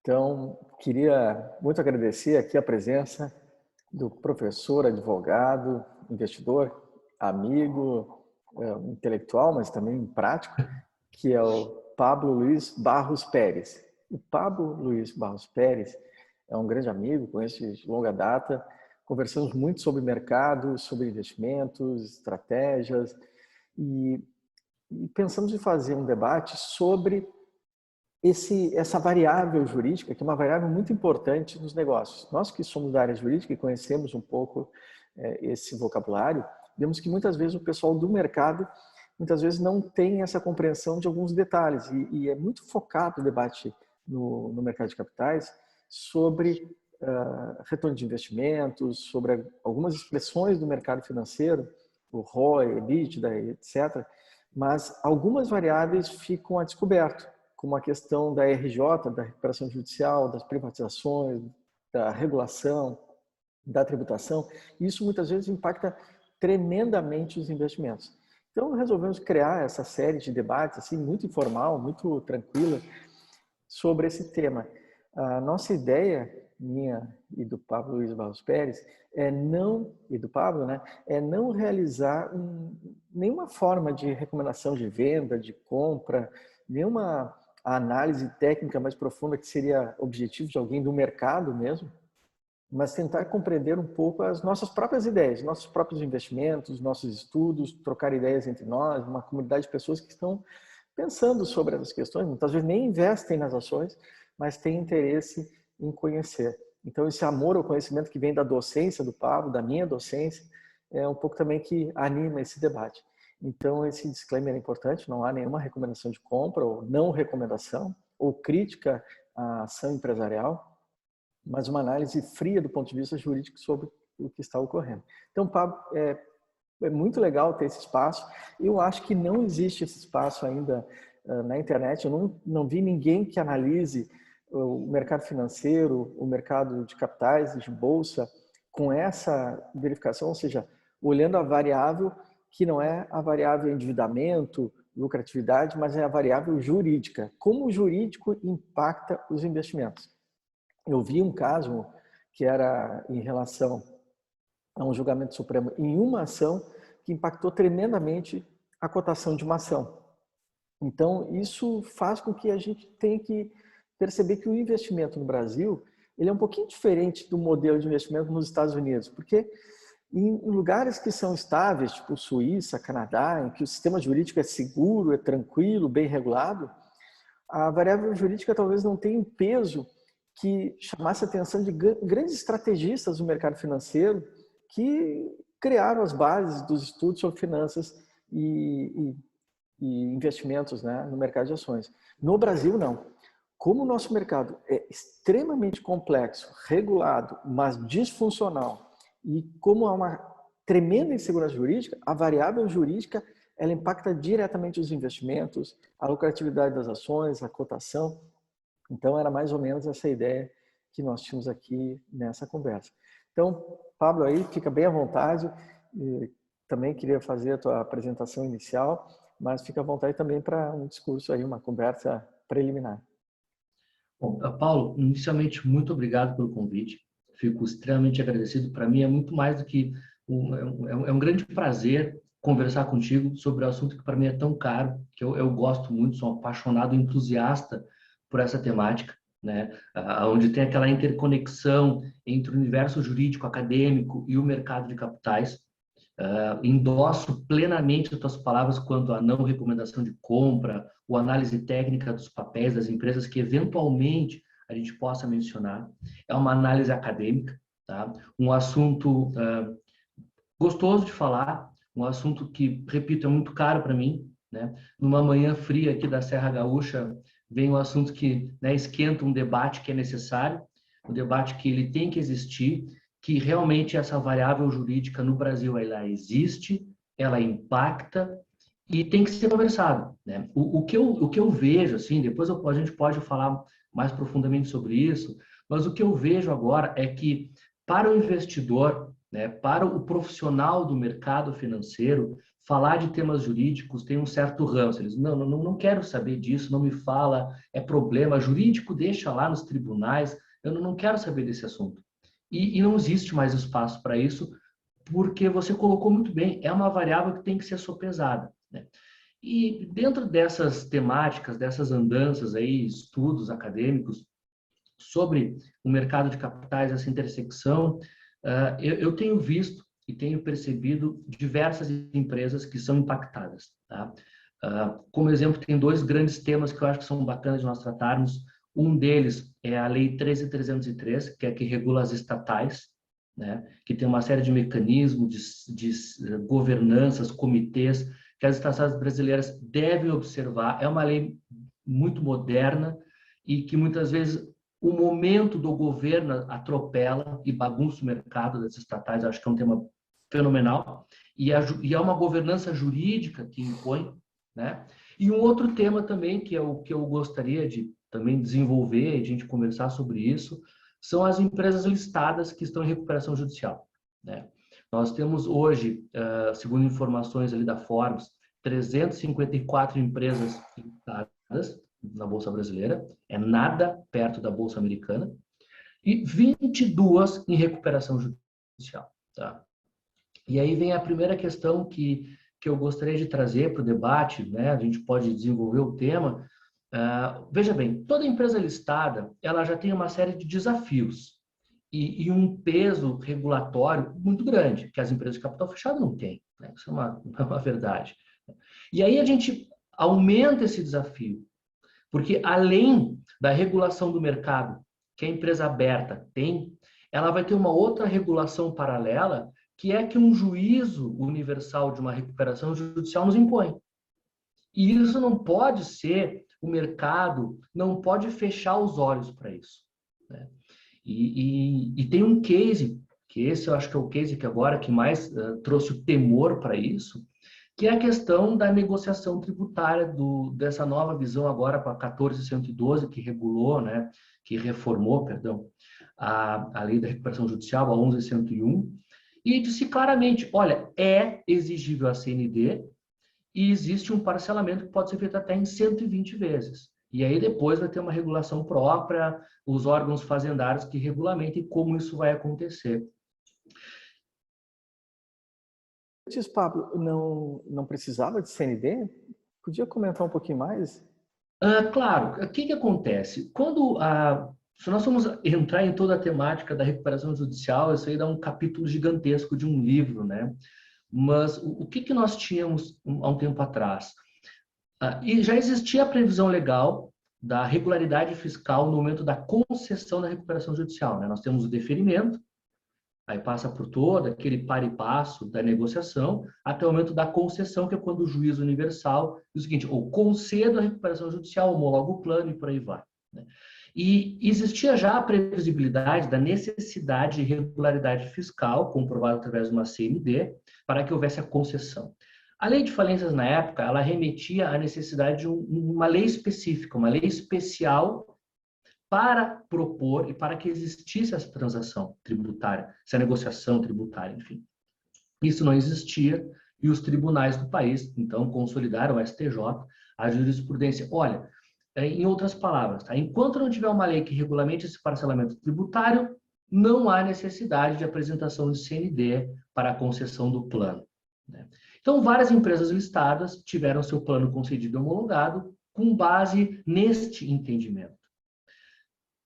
Então, queria muito agradecer aqui a presença do professor, advogado, investidor, amigo, intelectual, mas também prático, que é o Pablo Luiz Barros Peres. O Pablo Luiz Barros Peres é um grande amigo, conheço de longa data, conversamos muito sobre mercado, sobre investimentos, estratégias e pensamos em fazer um debate sobre essa variável jurídica, que é uma variável muito importante nos negócios. Nós que somos da área jurídica e conhecemos um pouco esse vocabulário, vemos que muitas vezes o pessoal do mercado muitas vezes não tem essa compreensão de alguns detalhes e é muito focado o debate no mercado de capitais sobre retorno de investimentos, sobre algumas expressões do mercado financeiro, o ROI, EBITDA, etc. Mas algumas variáveis ficam a descoberto, como a questão da RJ, da recuperação judicial, das privatizações, da regulação, da tributação. Isso muitas vezes impacta tremendamente os investimentos. Então resolvemos criar essa série de debates assim muito informal, muito tranquila sobre esse tema. A nossa ideia, minha e do Pablo Luiz Barros Peres, e do Pablo, né, é não realizar nenhuma forma de recomendação de venda, de compra, nenhuma análise técnica mais profunda que seria objetivo de alguém do mercado mesmo, mas tentar compreender um pouco as nossas próprias ideias, nossos próprios investimentos, nossos estudos, trocar ideias entre nós, uma comunidade de pessoas que estão pensando sobre essas questões, muitas vezes nem investem nas ações, mas têm interesse em conhecer. Então, esse amor ao conhecimento que vem da docência do Pablo, da minha docência, é um pouco também que anima esse debate. Então, esse disclaimer é importante, não há nenhuma recomendação de compra ou não recomendação ou crítica à ação empresarial, mas uma análise fria do ponto de vista jurídico sobre o que está ocorrendo. Então, Pablo, é muito legal ter esse espaço. Eu acho que não existe esse espaço ainda na internet. Eu não vi ninguém que analise o mercado financeiro, o mercado de capitais, de bolsa, com essa verificação, ou seja, olhando a variável que não é a variável endividamento, lucratividade, mas é a variável jurídica. Como o jurídico impacta os investimentos? Eu vi um caso que era em relação a um julgamento supremo em uma ação que impactou tremendamente a cotação de uma ação. Então, isso faz com que a gente tenha que perceber que o investimento no Brasil ele é um pouquinho diferente do modelo de investimento nos Estados Unidos, porque em lugares que são estáveis, tipo Suíça, Canadá, em que o sistema jurídico é seguro, é tranquilo, bem regulado, a variável jurídica talvez não tenha um peso que chamasse a atenção de grandes estrategistas do mercado financeiro que criaram as bases dos estudos sobre finanças e investimentos, né, no mercado de ações. No Brasil, não. Como o nosso mercado é extremamente complexo, regulado, mas disfuncional, e como há uma tremenda insegurança jurídica, a variável jurídica ela impacta diretamente os investimentos, a lucratividade das ações, a cotação. Então, era mais ou menos essa ideia que nós tínhamos aqui nessa conversa. Então, Pablo, aí fica bem à vontade. Também queria fazer a tua apresentação inicial, mas fica à vontade também para um discurso aí, uma conversa preliminar. Bom, Paulo, inicialmente, muito obrigado pelo convite. Fico extremamente agradecido. Para mim, é muito mais do que é um grande prazer conversar contigo sobre o assunto que para mim é tão caro, que eu gosto muito, sou um apaixonado, entusiasta por essa temática, né? Onde tem aquela interconexão entre o universo jurídico, acadêmico e o mercado de capitais. Endosso plenamente as tuas palavras quanto à não recomendação de compra, ou análise técnica dos papéis das empresas que eventualmente a gente possa mencionar. É uma análise acadêmica, tá? Um assunto gostoso de falar, um assunto que, repito, é muito caro para mim, né? Numa manhã fria aqui da Serra Gaúcha, vem um assunto que, né, esquenta um debate que é necessário, um debate que ele tem que existir, que realmente essa variável jurídica no Brasil ela existe, ela impacta e tem que ser conversado, né? O que eu vejo, assim, depois a gente pode falar mais profundamente sobre isso, mas o que eu vejo agora é que para o investidor, né, para o profissional do mercado financeiro, falar de temas jurídicos tem um certo ranço. Eles, não quero saber disso, não me fala, é problema jurídico, deixa lá nos tribunais, eu não quero saber desse assunto. E não existe mais espaço para isso, porque você colocou muito bem, é uma variável que tem que ser sopesada, né? E dentro dessas temáticas, dessas andanças aí, estudos acadêmicos sobre o mercado de capitais, essa intersecção, eu tenho visto e tenho percebido diversas empresas que são impactadas, tá? Como exemplo, tem dois grandes temas que eu acho que são bacanas de nós tratarmos. Um deles é a Lei 13.303, que é a que regula as estatais, né? Que tem uma série de mecanismos, de governanças, comitês, que as estatais brasileiras devem observar. É uma lei muito moderna e que muitas vezes o momento do governo atropela e bagunça o mercado das estatais. Acho que é um tema fenomenal. E é uma governança jurídica que impõe, né? E um outro tema também, que é o que eu gostaria de também desenvolver, a gente conversar sobre isso, são as empresas listadas que estão em recuperação judicial, né? Nós temos hoje, segundo informações ali da Forbes, 354 empresas listadas na Bolsa Brasileira, é nada perto da Bolsa Americana, e 22 em recuperação judicial, tá? E aí vem a primeira questão que eu gostaria de trazer para o debate, né? A gente pode desenvolver o tema. Veja bem, toda empresa listada, ela já tem uma série de desafios e um peso regulatório muito grande, que as empresas de capital fechado não têm, né? Isso é uma verdade. E aí a gente aumenta esse desafio, porque além da regulação do mercado que a empresa aberta tem, ela vai ter uma outra regulação paralela, que é que um juízo universal de uma recuperação judicial nos impõe. E isso não pode ser, o mercado não pode fechar os olhos para isso, né? E tem um case, que esse eu acho que é o case que agora que mais trouxe o temor para isso, que é a questão da negociação tributária dessa nova visão agora com a 14.112, que regulou, né, que reformou, perdão, a lei da recuperação judicial, a 11.101, e disse claramente, olha, é exigível a CND e existe um parcelamento que pode ser feito até em 120 vezes. E aí depois vai ter uma regulação própria, os órgãos fazendários que regulamentem como isso vai acontecer. Antes, Pablo, não precisava de CND? Podia comentar um pouquinho mais? Claro, o que acontece? Se nós formos entrar em toda a temática da recuperação judicial, isso aí dá um capítulo gigantesco de um livro, né? Mas o que nós tínhamos há um tempo atrás? E já existia a previsão legal da regularidade fiscal no momento da concessão da recuperação judicial, né? Nós temos o deferimento, aí passa por todo aquele par e passo da negociação, até o momento da concessão, que é quando o juiz universal diz o seguinte, ou concedo a recuperação judicial, homologa o plano e por aí vai, né? E existia já a previsibilidade da necessidade de regularidade fiscal, comprovada através de uma CND, para que houvesse a concessão. A lei de falências, na época, ela remetia à necessidade de uma lei específica, uma lei especial para propor e para que existisse essa transação tributária, essa negociação tributária, enfim. Isso não existia e os tribunais do país, então, consolidaram o STJ, a jurisprudência. Olha, em outras palavras, tá? Enquanto não tiver uma lei que regulamente esse parcelamento tributário, não há necessidade de apresentação de CND para a concessão do plano, né? Então, várias empresas listadas tiveram seu plano concedido e homologado com base neste entendimento.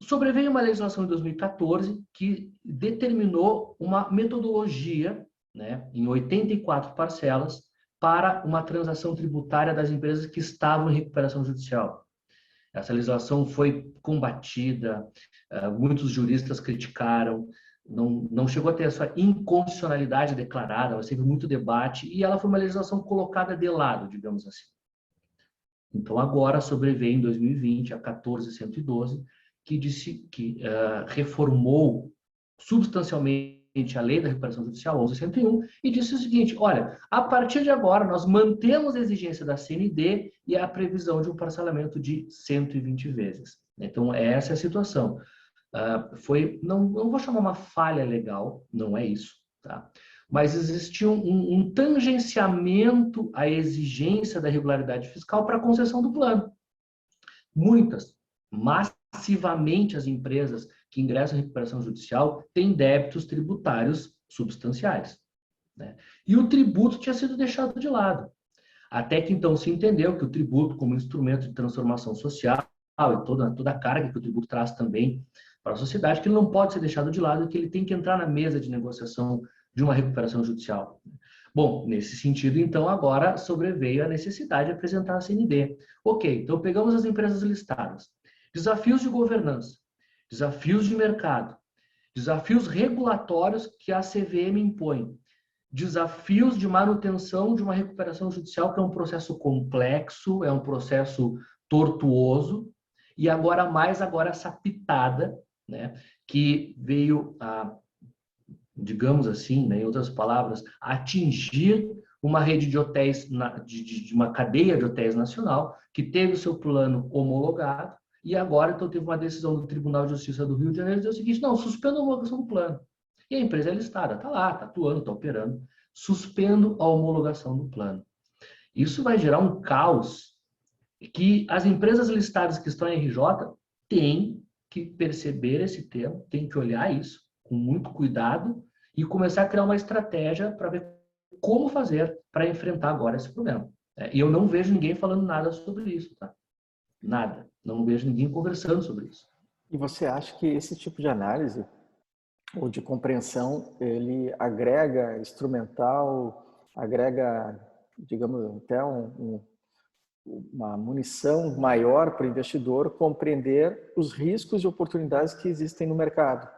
Sobreveio uma legislação de 2014 que determinou uma metodologia, né, em 84 parcelas, para uma transação tributária das empresas que estavam em recuperação judicial. Essa legislação foi combatida, muitos juristas criticaram, não chegou a ter a sua inconstitucionalidade declarada, ela teve muito debate e ela foi uma legislação colocada de lado, digamos assim. Então, agora sobreveio em 2020 a 14.112, que reformou substancialmente a lei da recuperação judicial 11.101 e disse o seguinte, olha, a partir de agora nós mantemos a exigência da CND e a previsão de um parcelamento de 120 vezes. Então, essa é a situação. Não vou chamar uma falha legal, não é isso, tá? mas existia um tangenciamento à exigência da regularidade fiscal para a concessão do plano. Muitas, massivamente as empresas que ingressam em recuperação judicial têm débitos tributários substanciais, né? E o tributo tinha sido deixado de lado. Até que então se entendeu que o tributo, como instrumento de transformação social, e toda a carga que o tributo traz também para a sociedade, que ele não pode ser deixado de lado e que ele tem que entrar na mesa de negociação de uma recuperação judicial. Bom, nesse sentido, então, agora sobreveio a necessidade de apresentar a CND. Ok, então pegamos as empresas listadas. Desafios de governança, desafios de mercado, desafios regulatórios que a CVM impõe, desafios de manutenção de uma recuperação judicial, que é um processo complexo, é um processo tortuoso, e agora essa pitada, né, que veio a, digamos assim, né, em outras palavras, atingir uma rede de hotéis, de uma cadeia de hotéis nacional, que teve o seu plano homologado, e agora então teve uma decisão do Tribunal de Justiça do Rio de Janeiro, que diz o seguinte: não, suspenda a homologação do plano. E a empresa é listada, está lá, está atuando, está operando. Suspendo a homologação do plano. Isso vai gerar um caos que as empresas listadas que estão em RJ têm que perceber esse tema, têm que olhar isso com muito cuidado e começar a criar uma estratégia para ver como fazer para enfrentar agora esse problema. E eu não vejo ninguém falando nada sobre isso, tá? Nada. Não vejo ninguém conversando sobre isso. E você acha que esse tipo de análise ou de compreensão, ele agrega instrumental, agrega, digamos, até uma munição maior para o investidor compreender os riscos e oportunidades que existem no mercado.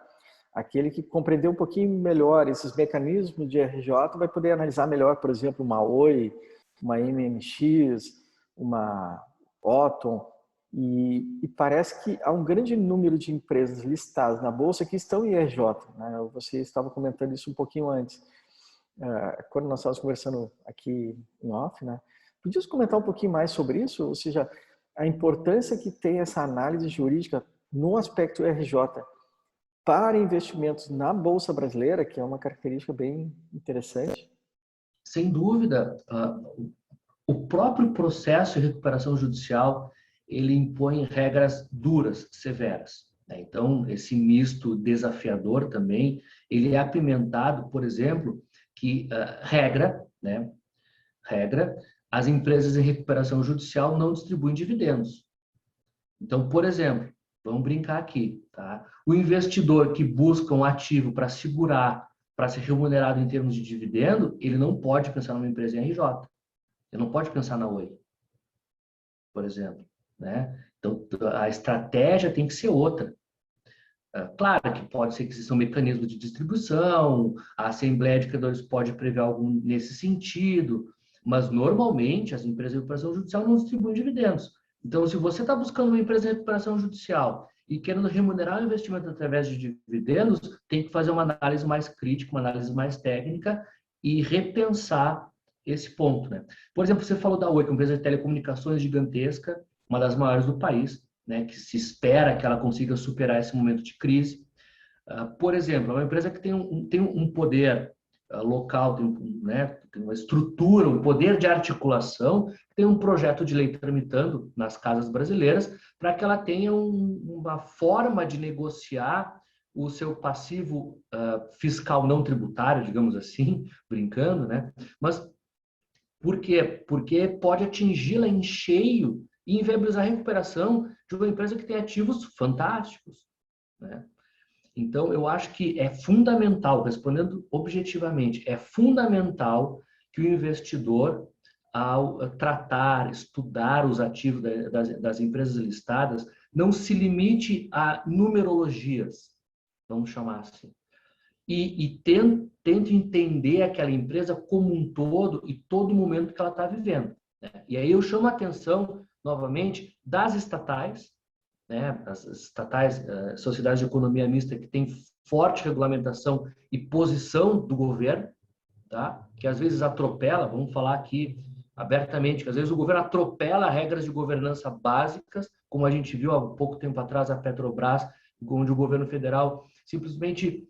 Aquele que compreender um pouquinho melhor esses mecanismos de RJ vai poder analisar melhor, por exemplo, uma Oi, uma MMX, uma Otom, e parece que há um grande número de empresas listadas na Bolsa que estão em RJ, né? Você estava comentando isso um pouquinho antes, quando nós estávamos conversando aqui em off, né? Podias comentar um pouquinho mais sobre isso? Ou seja, a importância que tem essa análise jurídica no aspecto RJ para investimentos na Bolsa Brasileira, que é uma característica bem interessante? Sem dúvida, o próprio processo de recuperação judicial ele impõe regras duras, severas, né? Então, esse misto desafiador também, ele é apimentado, por exemplo, que regra, as empresas em recuperação judicial não distribuem dividendos. Então, por exemplo, vamos brincar aqui, tá? O investidor que busca um ativo para segurar, para ser remunerado em termos de dividendo, ele não pode pensar numa empresa em RJ. Ele não pode pensar na Oi, por exemplo, né? Então, a estratégia tem que ser outra. Claro que pode ser que existam mecanismos de distribuição, a Assembleia de Credores pode prever algo nesse sentido, mas normalmente as empresas de recuperação judicial não distribuem dividendos. Então, se você está buscando uma empresa de recuperação judicial e querendo remunerar o investimento através de dividendos, tem que fazer uma análise mais crítica, uma análise mais técnica e repensar esse ponto, né? Por exemplo, você falou da Oi, que é uma empresa de telecomunicações gigantesca, uma das maiores do país, né, que se espera que ela consiga superar esse momento de crise. Por exemplo, é uma empresa que tem um poder local, tem uma estrutura, um poder de articulação, tem um projeto de lei tramitando nas casas brasileiras para que ela tenha uma forma de negociar o seu passivo fiscal não tributário, digamos assim, brincando, né? Mas por quê? Porque pode atingi-la em cheio e inviabilizar a recuperação de uma empresa que tem ativos fantásticos, né? Então, eu acho que é fundamental, respondendo objetivamente, é fundamental que o investidor, ao tratar, estudar os ativos das empresas listadas, não se limite a numerologias, vamos chamar assim, e tente entender aquela empresa como um todo e todo momento que ela está vivendo, né? E aí eu chamo a atenção, novamente, das estatais, né? As estatais, sociedades de economia mista, que têm forte regulamentação e posição do governo, tá? Que às vezes atropela, vamos falar aqui abertamente, que às vezes o governo atropela regras de governança básicas, como a gente viu há pouco tempo atrás a Petrobras, onde o governo federal simplesmente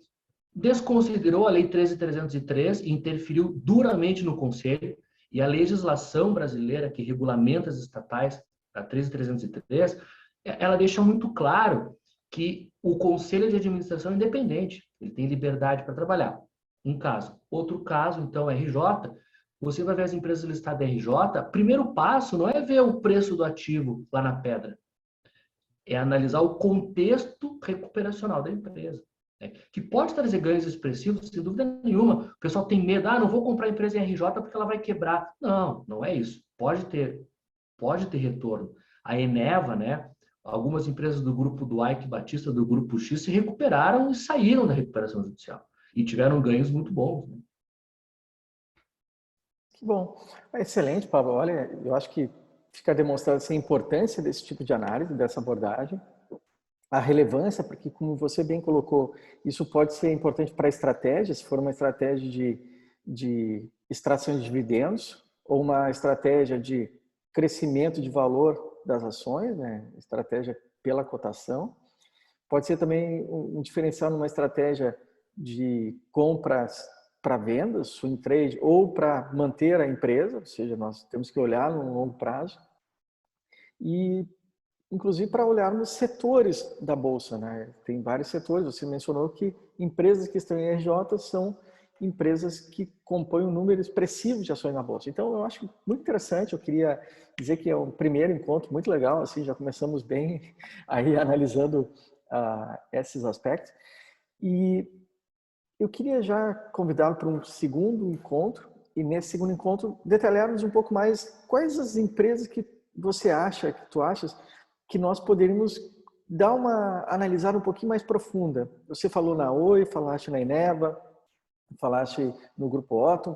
desconsiderou a Lei 13.303 e interferiu duramente no Conselho, e a legislação brasileira que regulamenta as estatais, a 13.303, ela deixa muito claro que o Conselho de Administração é independente, ele tem liberdade para trabalhar. Um caso. Outro caso, então, RJ, você vai ver as empresas listadas RJ, primeiro passo não é ver o preço do ativo lá na pedra, é analisar o contexto recuperacional da empresa, né? Que pode trazer ganhos expressivos, sem dúvida nenhuma. O pessoal tem medo, não vou comprar a empresa em RJ porque ela vai quebrar. Não, não é isso. Pode ter retorno. A Eneva, né? Algumas empresas do grupo do Ike Batista, do grupo X, se recuperaram e saíram da recuperação judicial. E tiveram ganhos muito bons, né? Que bom. Excelente, Pablo. Olha, eu acho que fica demonstrada assim, a importância desse tipo de análise, dessa abordagem, a relevância, porque como você bem colocou, isso pode ser importante para a estratégia, se for uma estratégia de extração de dividendos ou uma estratégia de crescimento de valor das ações, né? Estratégia pela cotação. Pode ser também um diferencial numa estratégia de compras para vendas, swing trade, ou para manter a empresa, ou seja, nós temos que olhar no longo prazo. E, inclusive, para olharmos setores da Bolsa, né? Tem vários setores, você mencionou que empresas que estão em RJ são empresas que compõem um número expressivo de ações na Bolsa. Então, eu acho muito interessante, eu queria dizer que é um primeiro encontro muito legal, assim, já começamos bem aí analisando esses aspectos. E eu queria já convidá-lo para um segundo encontro, e nesse segundo encontro detalharmos um pouco mais quais as empresas que você acha, que tu achas, que nós poderíamos dar uma analisar um pouquinho mais profunda. Você falou na Oi, falaste na Eneva, falaste no Grupo Otto.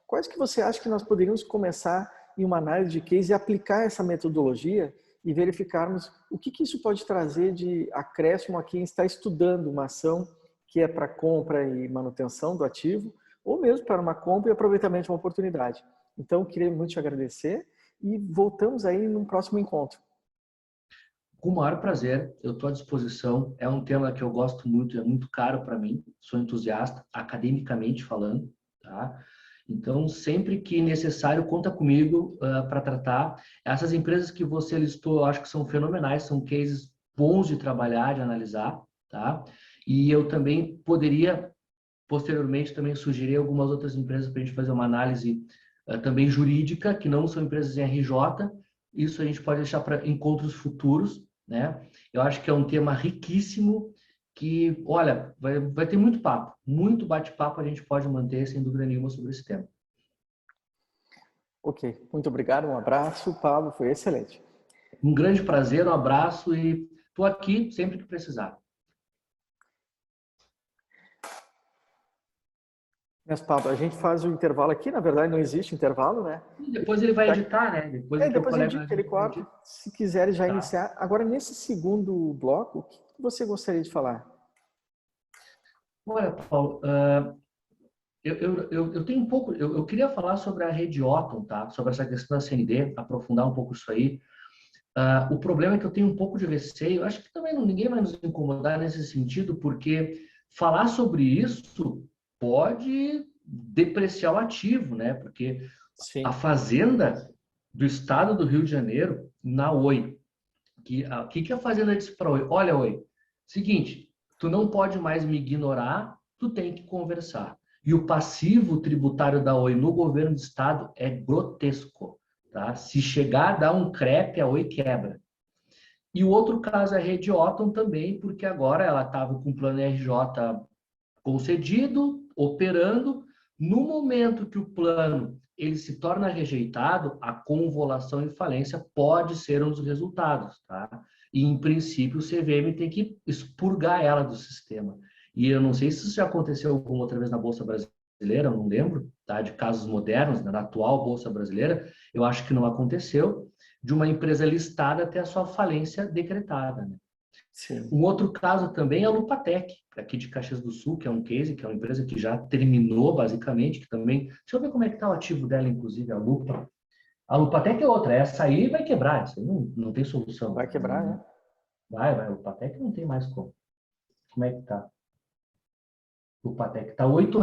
Quais que você acha que nós poderíamos começar em uma análise de case e aplicar essa metodologia e verificarmos o que isso pode trazer de acréscimo a quem está estudando uma ação que é para compra e manutenção do ativo, ou mesmo para uma compra e aproveitamento de uma oportunidade. Então, queria muito te agradecer e voltamos aí num próximo encontro. Com o maior prazer, eu estou à disposição. É um tema que eu gosto muito, é muito caro para mim. Sou entusiasta, academicamente falando, tá? Então, sempre que necessário, conta comigo para tratar. Essas empresas que você listou, eu acho que são fenomenais, são cases bons de trabalhar, de analisar, tá? E eu também poderia, posteriormente, também sugerir algumas outras empresas para a gente fazer uma análise também jurídica, que não são empresas em RJ. Isso a gente pode deixar para encontros futuros, né? Eu acho que é um tema riquíssimo que, olha, vai ter muito papo, muito bate-papo a gente pode manter, sem dúvida nenhuma, sobre esse tema. Ok, muito obrigado, um abraço, Pablo, foi excelente. Um grande prazer, um abraço e estou aqui sempre que precisar. Mas, Pablo, a gente faz o intervalo aqui, na verdade não existe intervalo, né? E depois ele vai editar, né? Depois o teu Depois eu colega indico, ele corta. Se quiser já iniciar. Agora, nesse segundo bloco, o que você gostaria de falar? Olha, Paulo, eu tenho um pouco, eu queria falar sobre a rede Otton, tá? Sobre essa questão da CND, aprofundar um pouco isso aí. O problema é que eu tenho um pouco de receio, acho que também ninguém vai nos incomodar nesse sentido, porque falar sobre isso pode depreciar o ativo, né? Porque Sim. a Fazenda do Estado do Rio de Janeiro, na Oi, o que a Fazenda disse para a Oi? Olha, Oi, seguinte, tu não pode mais me ignorar, tu tem que conversar. E o passivo tributário da Oi no governo do Estado é grotesco. Tá? Se chegar a dar um crepe, a Oi quebra. E o outro caso é a Rede Otton também, porque agora ela estava com o plano RJ concedido, operando. No momento que o plano ele se torna rejeitado, a convolução e falência pode ser um dos resultados, tá? E, em princípio, o CVM tem que expurgar ela do sistema. E eu não sei se isso já aconteceu alguma outra vez na Bolsa Brasileira, eu não lembro, tá? De casos modernos, né? Na atual Bolsa Brasileira, eu acho que não aconteceu, de uma empresa listada ter a sua falência decretada, né? Sim. Um outro caso também é a Lupatec, aqui de Caxias do Sul, que é um case, que é uma empresa que já terminou, basicamente, que também... Deixa eu ver como é que está o ativo dela, inclusive, a Lupa. A Lupatec é outra, essa aí vai quebrar, isso aí não tem solução. Vai quebrar, né? A Lupatec não tem mais como. Como é que tá? o Patek. Tá R$ 8.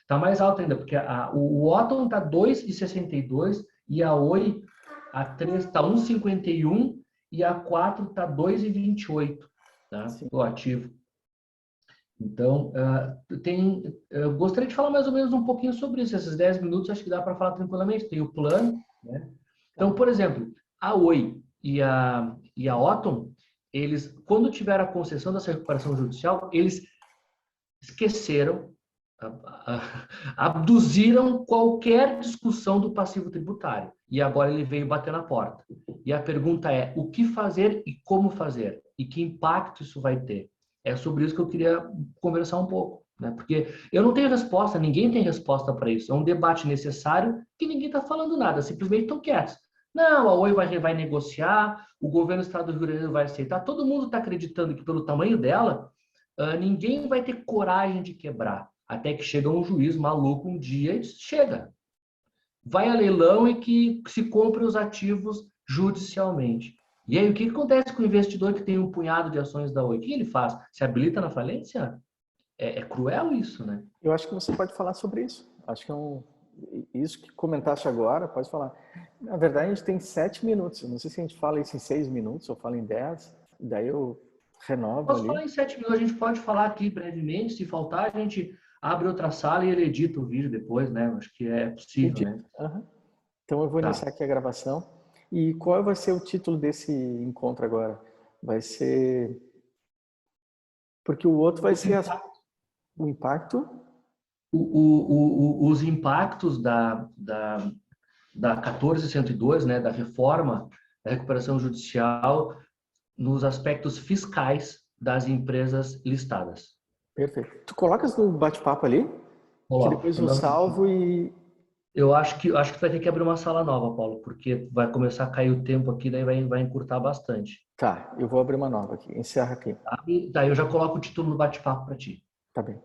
Tá mais alto ainda, porque o Otton tá 2,62 e a Oi, a 3 tá 1,51 e a 4 tá 2,28, tá? Sim. O ativo. Então, eu gostaria de falar mais ou menos um pouquinho sobre isso. Esses 10 minutos acho que dá para falar tranquilamente. Tem o plano, né? Então, por exemplo, a Oi e a Otton, eles, quando tiveram a concessão dessa recuperação judicial, eles esqueceram, abduziram qualquer discussão do passivo tributário. E agora ele veio bater na porta. E a pergunta é, o que fazer e como fazer? E que impacto isso vai ter? É sobre isso que eu queria conversar um pouco, né? Porque eu não tenho resposta, ninguém tem resposta para isso. É um debate necessário que ninguém está falando nada, simplesmente estão quietos. Não, a Oi vai negociar, o governo do estado do Rio Grande do Sul vai aceitar. Todo mundo está acreditando que pelo tamanho dela, ninguém vai ter coragem de quebrar. Até que chega um juiz maluco um dia e diz, chega. Vai a leilão e que se compre os ativos judicialmente. E aí, o que acontece com o investidor que tem um punhado de ações da Oi? O que ele faz? Se habilita na falência? É cruel isso, né? Eu acho que você pode falar sobre isso. Acho que isso que comentaste agora, pode falar. Na verdade, a gente tem 7 minutos. Eu não sei se a gente fala isso em 6 minutos ou fala em 10. Daí eu renovo Posso ali. falar em 7 minutos, a gente pode falar aqui brevemente. Se faltar, a gente abre outra sala e ele edita o vídeo depois, né? Acho que é possível, né? Uhum. Então eu vou iniciar aqui a gravação. E qual vai ser o título desse encontro agora? Vai ser... Porque o outro vai ser o impacto... Os impactos da 14.102, né, da reforma da recuperação judicial nos aspectos fiscais das empresas listadas. Perfeito. Tu colocas no bate-papo ali, que Olá, depois eu salvo e... eu acho que tu vai ter que abrir uma sala nova, Paulo, porque vai começar a cair o tempo aqui, daí vai encurtar bastante. Tá, eu vou abrir uma nova aqui. Encerra aqui. Tá? E daí eu já coloco o título no bate-papo para ti. Tá bem.